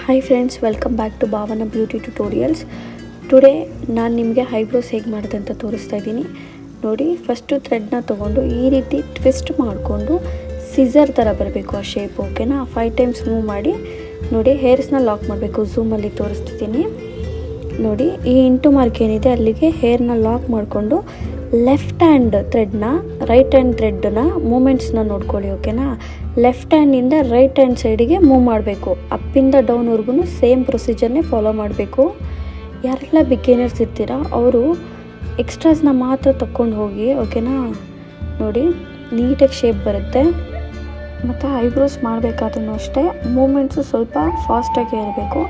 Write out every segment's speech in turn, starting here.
Hi friends, welcome back to Bhavana beauty tutorials. Today ನಾನು ನಿಮಗೆ eyebrows ಹೇಗೆ ಮಾಡೋದು ಅಂತ ತೋರಿಸ್ತಾ ಇದ್ದೀನಿ. ನೋಡಿ, ಫಸ್ಟು ಥ್ರೆಡ್ನ ತೊಗೊಂಡು ಈ ರೀತಿ ಟ್ವಿಸ್ಟ್ ಮಾಡಿಕೊಂಡು ಸಿಸರ್ ಥರ ಬರಬೇಕು ಆ ಶೇಪ್. ಓಕೆನಾ? 5 ಟೈಮ್ಸ್ ಮೂವ್ ಮಾಡಿ ನೋಡಿ, ಹೇರ್ಸ್ನ ಲಾಕ್ ಮಾಡಬೇಕು. ಝೂಮಲ್ಲಿ ತೋರಿಸ್ತಿದ್ದೀನಿ ನೋಡಿ. ಈ ಇಂಟು ಮಾರ್ಕ್ ಏನಿದೆ ಅಲ್ಲಿಗೆ ಹೇರ್ನ ಲಾಕ್ ಮಾಡಿಕೊಂಡು ಲೆಫ್ಟ್ ಹ್ಯಾಂಡ್ ಥ್ರೆಡ್ನ ರೈಟ್ ಹ್ಯಾಂಡ್ ಥ್ರೆಡ್ನ ಮೂಮೆಂಟ್ಸ್ನ ನೋಡ್ಕೊಳ್ಳಿ. ಓಕೆನಾ? ಲೆಫ್ಟ್ ಹ್ಯಾಂಡಿಂದ ರೈಟ್ ಹ್ಯಾಂಡ್ ಸೈಡಿಗೆ ಮೂವ್ ಮಾಡಬೇಕು. ಅಪ್ಪಿಂದ ಡೌನ್ವರೆಗೂ ಸೇಮ್ ಪ್ರೊಸೀಜರ್ನೇ ಫಾಲೋ ಮಾಡಬೇಕು. ಯಾರೆಲ್ಲ ಬಿಗಿನರ್ಸ್ ಇರ್ತೀರಾ ಅವರು ಎಕ್ಸ್ಟ್ರಾಸ್ನ ಮಾತ್ರ ತಗೊಂಡು ಹೋಗಿ. ಓಕೆನಾ? ನೋಡಿ, ನೀಟಾಗಿ ಶೇಪ್ ಬರುತ್ತೆ. ಮತ್ತು ಐಬ್ರೋಸ್ ಮಾಡಬೇಕಾದ್ರೂ ಅಷ್ಟೇ ಮೂಮೆಂಟ್ಸು ಸ್ವಲ್ಪ ಫಾಸ್ಟಾಗಿ ಇರಬೇಕು.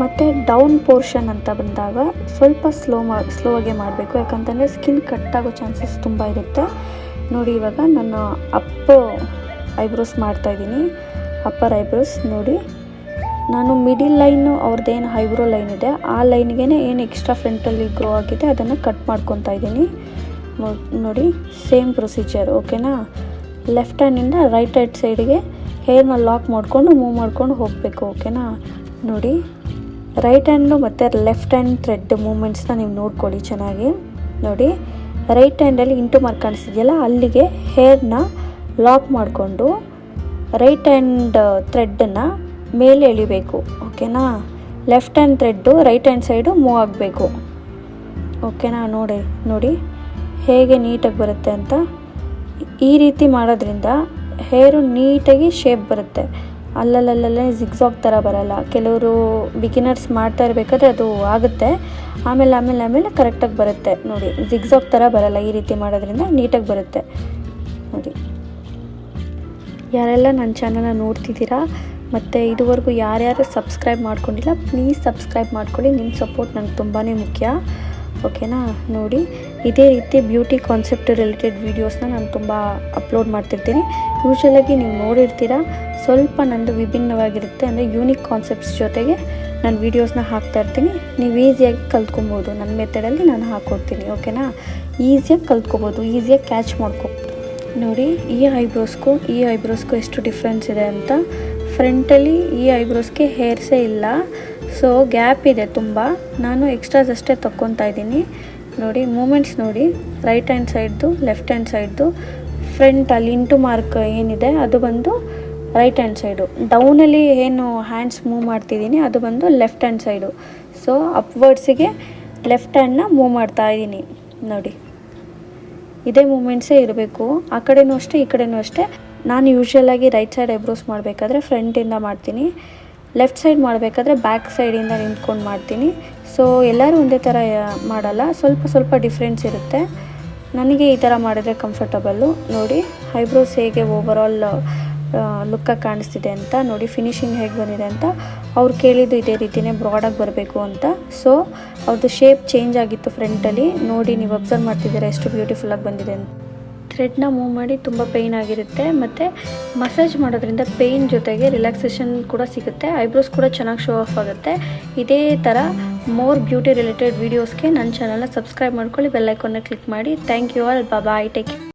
ಮತ್ತು ಡೌನ್ ಪೋರ್ಷನ್ ಅಂತ ಬಂದಾಗ ಸ್ವಲ್ಪ ಸ್ಲೋ ಆಗಿ ಮಾಡಬೇಕು. ಯಾಕಂತಂದರೆ ಸ್ಕಿನ್ ಕಟ್ಟಾಗೋ ಚಾನ್ಸಸ್ ತುಂಬ ಇರುತ್ತೆ. ನೋಡಿ, ಇವಾಗ ನಾನು ಐಬ್ರೋಸ್ ಮಾಡ್ತಾಯಿದ್ದೀನಿ. ಅಪ್ಪರ್ ಐಬ್ರೋಸ್ ನೋಡಿ, ನಾನು ಮಿಡಿಲ್ ಲೈನು ಅವ್ರದ್ದೇನು ಐಬ್ರೋ ಲೈನ್ ಇದೆ ಆ ಲೈನ್ಗೆ ಏನು ಎಕ್ಸ್ಟ್ರಾ ಫ್ರಂಟಲ್ಲಿ ಗ್ರೋ ಆಗಿದೆ ಅದನ್ನು ಕಟ್ ಮಾಡ್ಕೊತಾ ಇದ್ದೀನಿ. ನೋಡಿ, ಸೇಮ್ ಪ್ರೊಸೀಜರ್. ಓಕೆನಾ? ಲೆಫ್ಟ್ ಹ್ಯಾಂಡಿಂದ ರೈಟ್ ಹ್ಯಾಂಡ್ ಸೈಡಿಗೆ ಹೇರ್ನ ಲಾಕ್ ಮಾಡಿಕೊಂಡು ಮೂವ್ ಮಾಡ್ಕೊಂಡು ಹೋಗಬೇಕು. ಓಕೆನಾ? ನೋಡಿ, ರೈಟ್ ಹ್ಯಾಂಡು ಮತ್ತು ಲೆಫ್ಟ್ ಹ್ಯಾಂಡ್ ಥ್ರೆಡ್ ಮೂಮೆಂಟ್ಸ್ನ ನೀವು ನೋಡ್ಕೊಳ್ಳಿ ಚೆನ್ನಾಗಿ. ನೋಡಿ, ರೈಟ್ ಹ್ಯಾಂಡಲ್ಲಿ ಇಂಟು ಮಾರ್ಕ್ ಕಾಣಿಸ್ತಿದೆಯಲ್ಲ ಅಲ್ಲಿಗೆ ಹೇರ್ನ ಲಾಕ್ ಮಾಡಿಕೊಂಡು ರೈಟ್ ಹ್ಯಾಂಡ್ ಥ್ರೆಡ್ಡನ್ನು ಮೇಲೆ ಎಳಿಬೇಕು. ಓಕೆನಾ? Left hand thread right hand side move ಆಗಬೇಕು. ಓಕೆನಾ? ನೋಡಿ ಹೇಗೆ ನೀಟಾಗಿ ಬರುತ್ತೆ ಅಂತ. ಈ ರೀತಿ ಮಾಡೋದ್ರಿಂದ ಹೇರು ನೀಟಾಗಿ ಶೇಪ್ ಬರುತ್ತೆ. ಅಲ್ಲಲ್ಲೇ ಜಿಗ್ಸಾಗ್ ಥರ ಬರಲ್ಲ. ಕೆಲವರು ಬಿಗಿನರ್ಸ್ ಮಾಡ್ತಾ ಇರಬೇಕಾದ್ರೆ ಅದು ಆಗುತ್ತೆ, ಆಮೇಲೆ ಕರೆಕ್ಟಾಗಿ ಬರುತ್ತೆ. ನೋಡಿ, ಜಿಗ್ಸಾಗ್ ಥರ ಬರಲ್ಲ. ಈ ರೀತಿ ಮಾಡೋದ್ರಿಂದ ನೀಟಾಗಿ ಬರುತ್ತೆ. ನೋಡಿ, ಯಾರೆಲ್ಲ ನನ್ನ ಚಾನಲ್ನ ನೋಡ್ತಿದ್ದೀರಾ ಮತ್ತು ಇದುವರೆಗೂ ಯಾರ್ಯಾರು ಸಬ್ಸ್ಕ್ರೈಬ್ ಮಾಡ್ಕೊಂಡಿಲ್ಲ ಪ್ಲೀಸ್ ಸಬ್ಸ್ಕ್ರೈಬ್ ಮಾಡ್ಕೊಳ್ಳಿ. ನಿಮ್ಮ ಸಪೋರ್ಟ್ ನನಗೆ ತುಂಬಾ ಮುಖ್ಯ. ಓಕೆನಾ? ನೋಡಿ, ಇದೇ ರೀತಿ ಬ್ಯೂಟಿ ಕಾನ್ಸೆಪ್ಟ್ ರಿಲೇಟೆಡ್ ವೀಡಿಯೋಸ್ನ ನಾನು ತುಂಬ ಅಪ್ಲೋಡ್ ಮಾಡ್ತಿರ್ತೀನಿ. ಯೂಶ್ವಲಾಗಿ ನೀವು ನೋಡಿರ್ತೀರ, ಸ್ವಲ್ಪ ನಂದು ವಿಭಿನ್ನವಾಗಿರುತ್ತೆ. ಅಂದರೆ ಯೂನಿಕ್ ಕಾನ್ಸೆಪ್ಟ್ಸ್ ಜೊತೆಗೆ ನಾನು ವೀಡಿಯೋಸ್ನ ಹಾಕ್ತಾಯಿರ್ತೀನಿ. ನೀವು ಈಸಿಯಾಗಿ ಕಲ್ತ್ಕೊಬೋದು. ನನ್ನ ಮೆಥಡಲ್ಲಿ ನಾನು ಹಾಕ್ಕೊಡ್ತೀನಿ. ಓಕೆನಾ? ಈಸಿಯಾಗಿ ಕಲ್ತ್ಕೊಬೋದು, ಈಸಿಯಾಗಿ ಕ್ಯಾಚ್ ಮಾಡ್ಕೊಬೋದು. ನೋಡಿ, ಈ ಐಬ್ರೋಸ್ಗೂ ಎಷ್ಟು ಡಿಫ್ರೆನ್ಸ್ ಇದೆ ಅಂತ. ಫ್ರಂಟಲ್ಲಿ ಈ ಐಬ್ರೋಸ್ಗೆ ಹೇರ್ಸೇ ಇಲ್ಲ, ಸೊ ಗ್ಯಾಪ್ ಇದೆ ತುಂಬ. ನಾನು ಎಕ್ಸ್ಟ್ರಾಸ್ ಅಷ್ಟೇ ತಗೊತಾ ಇದ್ದೀನಿ. ನೋಡಿ, ಮೂಮೆಂಟ್ಸ್ ನೋಡಿ, ರೈಟ್ ಹ್ಯಾಂಡ್ ಸೈಡ್ದು ಲೆಫ್ಟ್ ಹ್ಯಾಂಡ್ ಸೈಡ್ದು. ಫ್ರಂಟಲ್ಲಿ ಇಂಟು ಮಾರ್ಕ್ ಏನಿದೆ ಅದು ಬಂದು ರೈಟ್ ಹ್ಯಾಂಡ್ ಸೈಡು. ಡೌನಲ್ಲಿ ಏನು ಹ್ಯಾಂಡ್ಸ್ ಮೂವ್ ಮಾಡ್ತಿದ್ದೀನಿ ಅದು ಬಂದು ಲೆಫ್ಟ್ ಹ್ಯಾಂಡ್ ಸೈಡು. ಸೊ ಅಪ್ವರ್ಡ್ಸಿಗೆ ಲೆಫ್ಟ್ ಹ್ಯಾಂಡ್ನ ಮೂವ್ ಮಾಡ್ತಾ ಇದ್ದೀನಿ. ನೋಡಿ, ಇದೇ ಮೂಮೆಂಟ್ಸೇ ಇರಬೇಕು. ಆ ಕಡೆನೂ ಅಷ್ಟೇ, ಈ ಕಡೆನೂ ಅಷ್ಟೇ. ನಾನು ಯೂಶ್ವಲಾಗಿ ರೈಟ್ ಸೈಡ್ ಐಬ್ರೋಸ್ ಮಾಡಬೇಕಾದ್ರೆ ಫ್ರಂಟಿಂದ ಮಾಡ್ತೀನಿ. ಲೆಫ್ಟ್ ಸೈಡ್ ಮಾಡಬೇಕಾದ್ರೆ ಬ್ಯಾಕ್ ಸೈಡಿಂದ ನಿಂತ್ಕೊಂಡು ಮಾಡ್ತೀನಿ. ಸೊ ಎಲ್ಲರೂ ಒಂದೇ ಥರ ಮಾಡಲ್ಲ, ಸ್ವಲ್ಪ ಡಿಫ್ರೆನ್ಸ್ ಇರುತ್ತೆ. ನನಗೆ ಈ ಥರ ಮಾಡಿದ್ರೆ ಕಂಫರ್ಟಬಲ್ಲು. ನೋಡಿ, ಐಬ್ರೋಸ್ ಹೇಗೆ ಓವರಾಲ್ ಲುಕ್ಕಾಗಿ ಕಾಣಿಸ್ತಿದೆ ಅಂತ. ನೋಡಿ, ಫಿನಿಶಿಂಗ್ ಹೇಗೆ ಬಂದಿದೆ ಅಂತ. ಅವ್ರು ಕೇಳಿದ್ದು ಇದೇ ರೀತಿಯೇ ಬ್ರಾಡಾಗಿ ಬರಬೇಕು ಅಂತ. ಸೊ ಅವ್ರದ್ದು ಶೇಪ್ ಚೇಂಜ್ ಆಗಿತ್ತು ಫ್ರಂಟಲ್ಲಿ. ನೋಡಿ, ನೀವು ಅಬ್ಸರ್ವ್ ಮಾಡ್ತಿದ್ದೀರಾ ಎಷ್ಟು ಬ್ಯೂಟಿಫುಲ್ಲಾಗಿ ಬಂದಿದೆ ಅಂತ. ಥ್ರೆಡ್ನ ಮೂವ್ ಮಾಡಿ ತುಂಬ ಪೇಯ್ನ್ ಆಗಿರುತ್ತೆ. ಮತ್ತು ಮಸಾಜ್ ಮಾಡೋದ್ರಿಂದ ಪೇಯ್ನ್ ಜೊತೆಗೆ ರಿಲ್ಯಾಕ್ಸೇಷನ್ ಕೂಡ ಸಿಗುತ್ತೆ. ಐಬ್ರೋಸ್ ಕೂಡ ಚೆನ್ನಾಗಿ ಶೋ ಆಫ್ ಆಗುತ್ತೆ. ಇದೇ ಥರ ಮೋರ್ ಬ್ಯೂಟಿ ರಿಲೇಟೆಡ್ ವೀಡಿಯೋಸ್ಗೆ ನನ್ನ ಚಾನಲ್ನ ಸಬ್ಸ್ಕ್ರೈಬ್ ಮಾಡ್ಕೊಳ್ಳಿ, ಬೆಲ್ ಐಕಾನ್ನ ಕ್ಲಿಕ್ ಮಾಡಿ. Thank you all. Bye, take care.